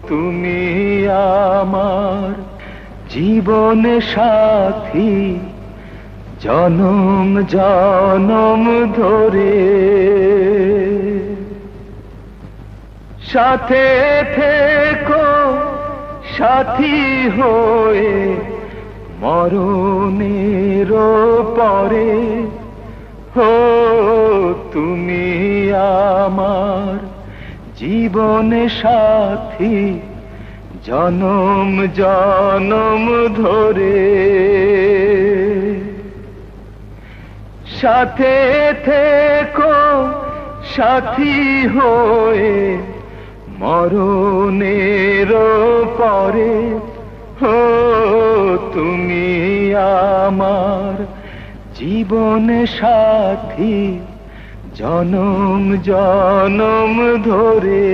তুমি আমার জীবন সাথী, জনম জনম ধরে সাথে থেকো, সাথী হয়ে মরণের পরে। হো তুমি আমার জীবন সাথী, জনম জনম ধরে সাথে থেকো, সাথী হয়ে মরণের পরে। হো তুমি আমার জীবন সাথী, জনম জনম ধরে।